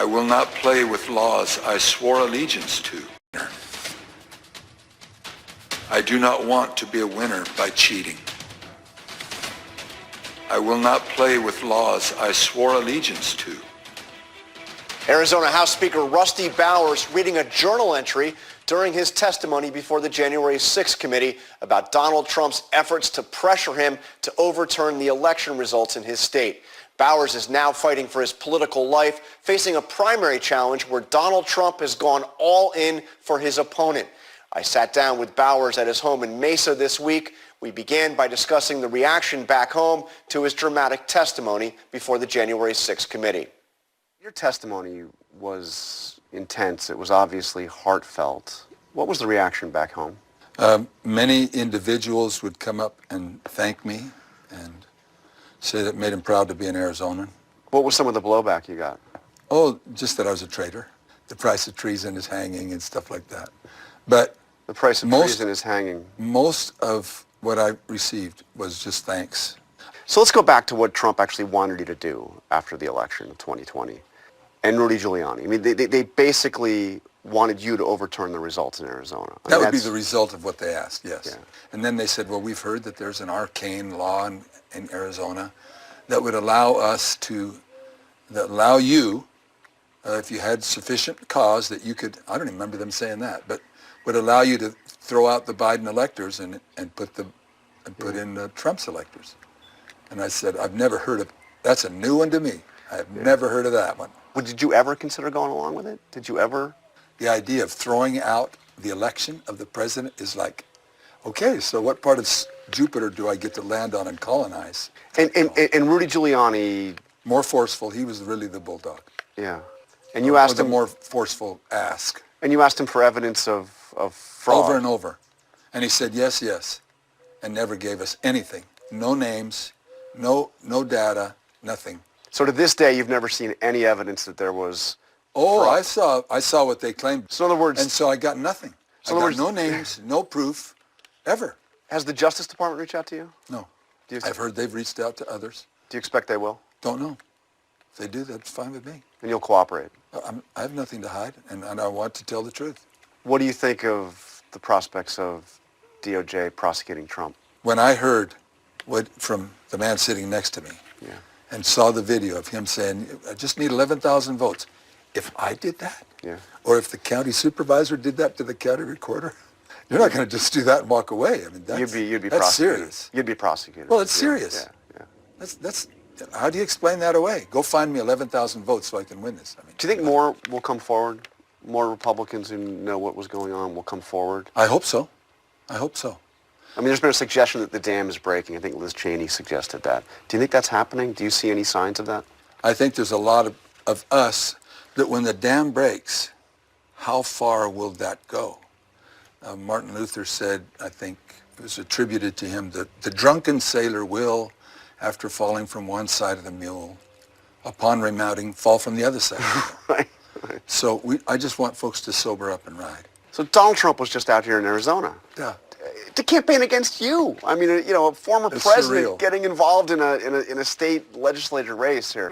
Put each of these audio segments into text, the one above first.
I will not play with laws I swore allegiance to. I do not want to be a winner by cheating. I will not play with laws I swore allegiance to. Arizona House Speaker Rusty Bowers reading a journal entry during his testimony before the January 6th committee about Donald Trump's efforts to pressure him to overturn the election results in his state. Bowers is now fighting for his political life, facing a primary challenge where Donald Trump has gone all in for his opponent. I sat down with Bowers at his home in Mesa this week. We began by discussing the reaction back home to his dramatic testimony before the January 6th committee. Your testimony was intense. It was obviously heartfelt. What was the reaction back home? Many individuals would come up and thank me and say that it made him proud to be an Arizonan. What was some of the blowback you got? Oh, just that I was a traitor. The price of treason is hanging and stuff like that. But the price of treason is hanging. Most of what I received was just thanks. So let's go back to what Trump actually wanted you to do after the election of 2020 and Rudy Giuliani. I mean, they basically wanted you to overturn the results in Arizona. That would be the result of what they asked, yes. Yeah. And then they said, well, we've heard that there's an arcane law in Arizona that would allow us to, that allow you, if you had sufficient cause that you could, I don't even remember them saying that, but would allow you to throw out the Biden electors and put in Trump's electors. And I said, I've never heard of, that's a new one to me. I've never heard of that one. Well, did you ever consider going along with it? Did you ever? The idea of throwing out the election of the president is like, okay, so what part of Jupiter do I get to land on and colonize? And Rudy Giuliani... More forceful. He was really the bulldog. Yeah. And you asked him... more forceful ask. And you asked him for evidence of fraud. Over and over. And he said, yes, yes. And never gave us anything. No names, no data, nothing. So to this day, you've never seen any evidence that there was... Oh, fraud. I saw what they claimed. So in other words... And so I got nothing. So I got no names, no proof, ever. Has the Justice Department reached out to you? No. I've heard they've reached out to others. Do you expect they will? Don't know. If they do, that's fine with me. And you'll cooperate? I have nothing to hide, and I want to tell the truth. What do you think of the prospects of DOJ prosecuting Trump? When I heard from the man sitting next to me and saw the video of him saying, I just need 11,000 votes, if I did that, or if the county supervisor did that to the county recorder, you're not going to just do that and walk away. I mean, that's serious. You'd be prosecuted. Well, it's serious. Yeah. That's how do you explain that away? Go find me 11,000 votes so I can win this. I mean, do you think more will come forward? More Republicans who know what was going on will come forward? I hope so. I hope so. I mean, there's been a suggestion that the dam is breaking. I think Liz Cheney suggested that. Do you think that's happening? Do you see any signs of that? I think there's a lot of us that when the dam breaks, how far will that go? Martin Luther said, I think it was attributed to him, that the drunken sailor will, after falling from one side of the mule, upon remounting, fall from the other side. Right. So I just want folks to sober up and ride. So Donald Trump was just out here in Arizona. Yeah. To campaign against you. I mean, a former president getting involved in a state legislature race here.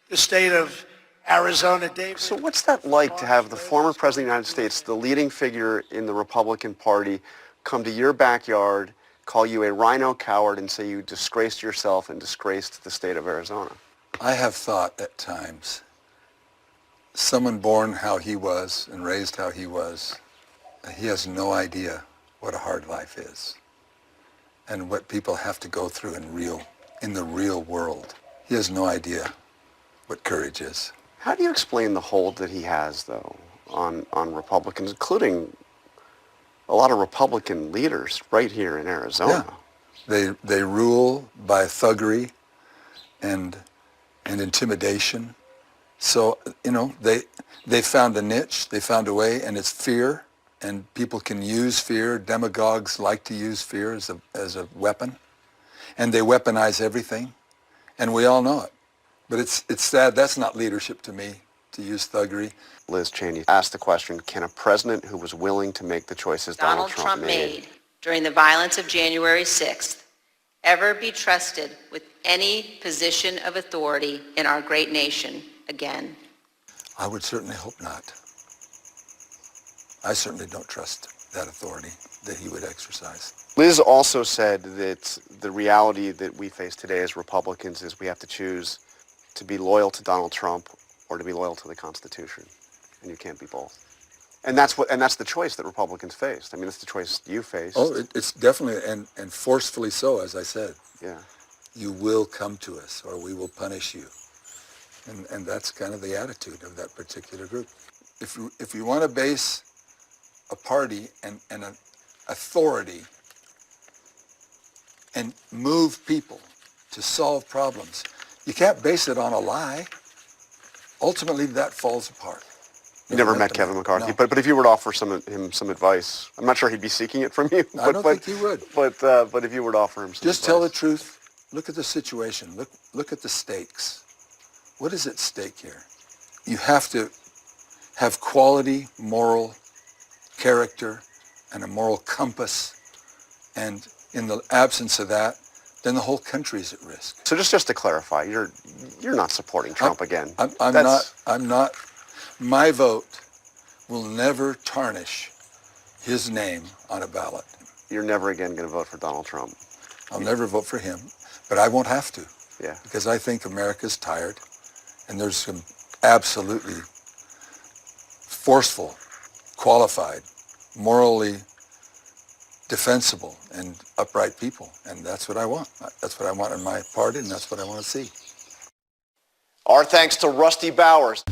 The state of Arizona, David. So what's that like to have the former president of the United States, the leading figure in the Republican Party, come to your backyard, call you a rhino coward, and say you disgraced yourself and disgraced the state of Arizona? I have thought at times, someone born how he was and raised how he was, he has no idea what a hard life is and what people have to go through in the real world. He has no idea what courage is. How do you explain the hold that he has, though, on Republicans, including a lot of Republican leaders right here in Arizona? Yeah. They rule by thuggery and intimidation. So, they found a niche, they found a way, and it's fear. And people can use fear. Demagogues like to use fear as a weapon. And they weaponize everything. And we all know it. But it's sad. That's not leadership to me, to use thuggery. Liz Cheney asked the question, can a president who was willing to make the choices Donald Trump made during the violence of January 6th ever be trusted with any position of authority in our great nation again? I would certainly hope not. I certainly don't trust that authority that he would exercise. Liz also said that the reality that we face today as Republicans is we have to choose to be loyal to Donald Trump or to be loyal to the Constitution, and you can't be both. And that's the choice that Republicans faced. I mean, it's the choice you faced. Oh, it's definitely, and forcefully so, as I said. Yeah. You will come to us or we will punish you. And that's kind of the attitude of that particular group. If you want to base a party and an authority and move people to solve problems, you can't base it on a lie. Ultimately, that falls apart. You never met Kevin McCarthy, no. but if you were to offer him some advice, I'm not sure he'd be seeking it from you. I don't think he would. But if you were to offer him some Just advice. tell the truth. Look at the situation. Look at the stakes. What is at stake here? You have to have quality, moral character, and a moral compass. And in the absence of that, then the whole country is at risk. So just to clarify, you're not supporting Trump again. I'm not. My vote will never tarnish his name on a ballot. You're never again going to vote for Donald Trump. I'll never vote for him, but I won't have to. Yeah. Because I think America's tired, and there's some absolutely forceful, qualified, morally defensible, and upright people, and that's what I want. That's what I want in my party, and that's what I want to see. Our thanks to Rusty Bowers.